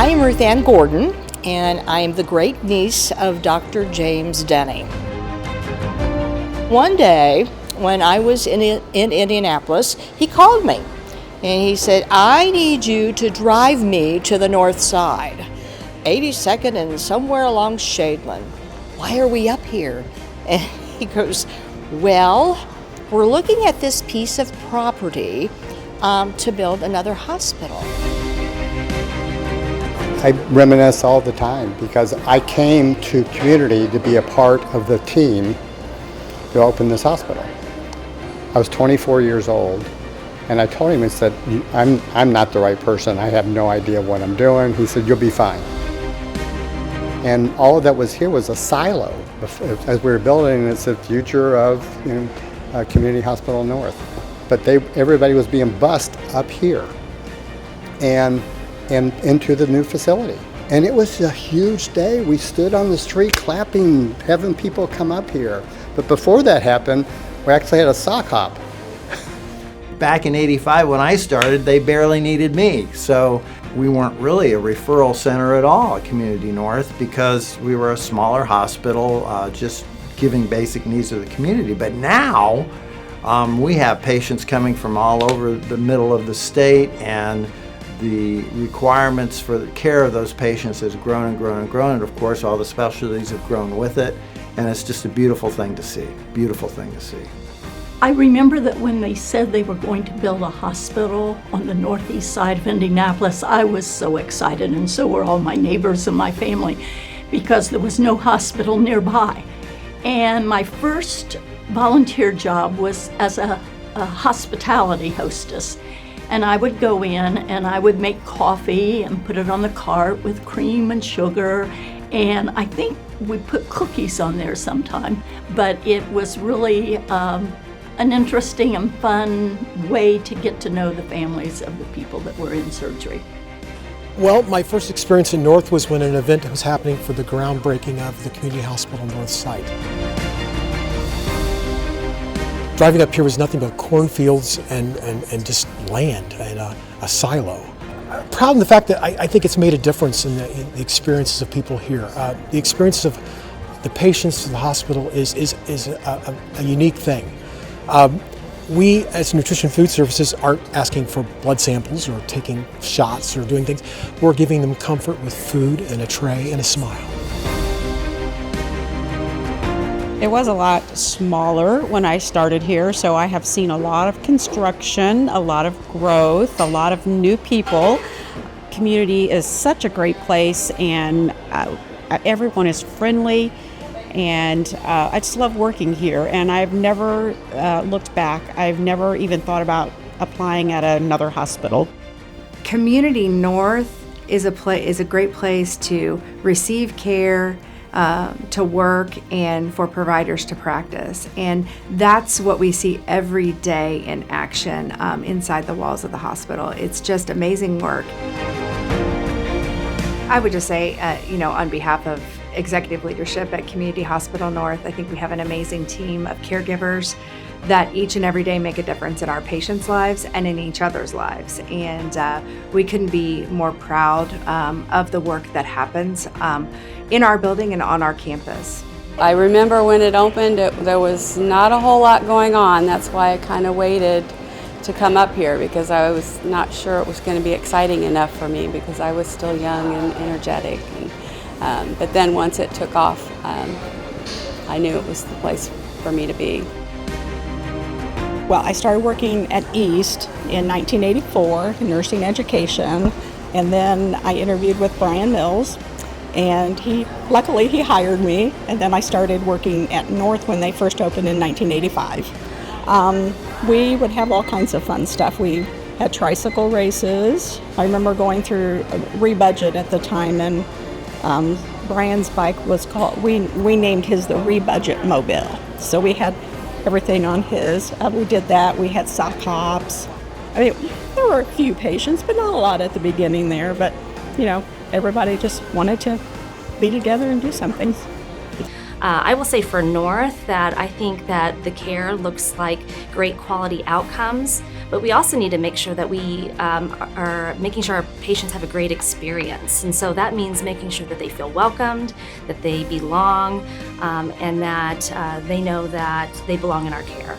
I am Ruth Ann Gordon, and I am the great niece of Dr. James Denny. One day, when I was in Indianapolis, he called me, and he said, I need you to drive me to the north side, 82nd and somewhere along Shadeland. Why are we up here? And he goes, well, we're looking at this piece of property to build another hospital. I reminisce all the time because I came to community to be a part of the team to open this hospital. I was 24 years old, and I told him, I said, I'm not the right person. I have no idea what I'm doing. He said, you'll be fine. And all that was here was a silo. As we were building, it's the future of Community Hospital North. But everybody was being bussed up here and into the new facility. And it was a huge day. We stood on the street clapping, having people come up here. But before that happened, we actually had a sock hop. Back in '85 when I started, they barely needed me. So we weren't really a referral center at all at Community North because we were a smaller hospital just giving basic needs of the community. But now we have patients coming from all over the middle of the state, and the requirements for the care of those patients has grown and grown and grown, and of course all the specialties have grown with it, and it's just a beautiful thing to see, beautiful thing to see. I remember that when they said they were going to build a hospital on the northeast side of Indianapolis, I was so excited, and so were all my neighbors and my family, because there was no hospital nearby. And my first volunteer job was as a hospitality hostess. And I would go in and I would make coffee and put it on the cart with cream and sugar. And I think we put cookies on there sometime. But it was really an interesting and fun way to get to know the families of the people that were in surgery. Well, my first experience in North was when an event was happening for the groundbreaking of the Community Hospital North site. Driving up here was nothing but cornfields and just land and a silo. Proud of the fact that I think it's made a difference in the experiences of people here. The experiences of the patients in the hospital is a unique thing. We, as Nutrition Food Services, aren't asking for blood samples or taking shots or doing things. We're giving them comfort with food and a tray and a smile. It was a lot smaller when I started here, so I have seen a lot of construction, a lot of growth, a lot of new people. Community is such a great place, and everyone is friendly, and I just love working here, and I've never looked back. I've never even thought about applying at another hospital. Community North is a great place to receive care, to work, and for providers to practice. And that's what we see every day in action inside the walls of the hospital. It's just amazing work. I would just say, on behalf of executive leadership at Community Hospital North, I think we have an amazing team of caregivers that each and every day make a difference in our patients' lives and in each other's lives. And we couldn't be more proud of the work that happens in our building and on our campus. I remember when it opened, there was not a whole lot going on. That's why I kind of waited to come up here, because I was not sure it was going to be exciting enough for me, because I was still young and energetic. But then once it took off, I knew it was the place for me to be. Well, I started working at East in 1984, nursing education, and then I interviewed with Brian Mills, and luckily he hired me, and then I started working at North when they first opened in 1985. We would have all kinds of fun stuff. We had tricycle races. I remember going through a rebudget at the time, and Brian's bike was called, we named his the Rebudget Mobile. So we had everything on his. We did that. We had sock hops. I mean, there were a few patients, but not a lot at the beginning there. But, everybody just wanted to be together and do something. I will say for North that I think that the care looks like great quality outcomes, but we also need to make sure that we are making sure our patients have a great experience. And so that means making sure that they feel welcomed, that they belong, and that they know that they belong in our care.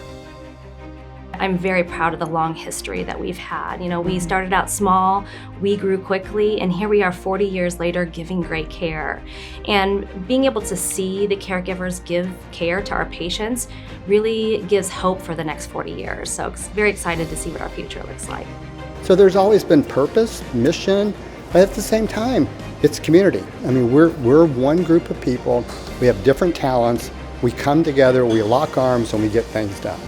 I'm very proud of the long history that we've had. You know, we started out small, we grew quickly, and here we are 40 years later giving great care. And being able to see the caregivers give care to our patients really gives hope for the next 40 years. So very excited to see what our future looks like. So there's always been purpose, mission, but at the same time, it's community. I mean, we're one group of people, we have different talents, we come together, we lock arms, and we get things done.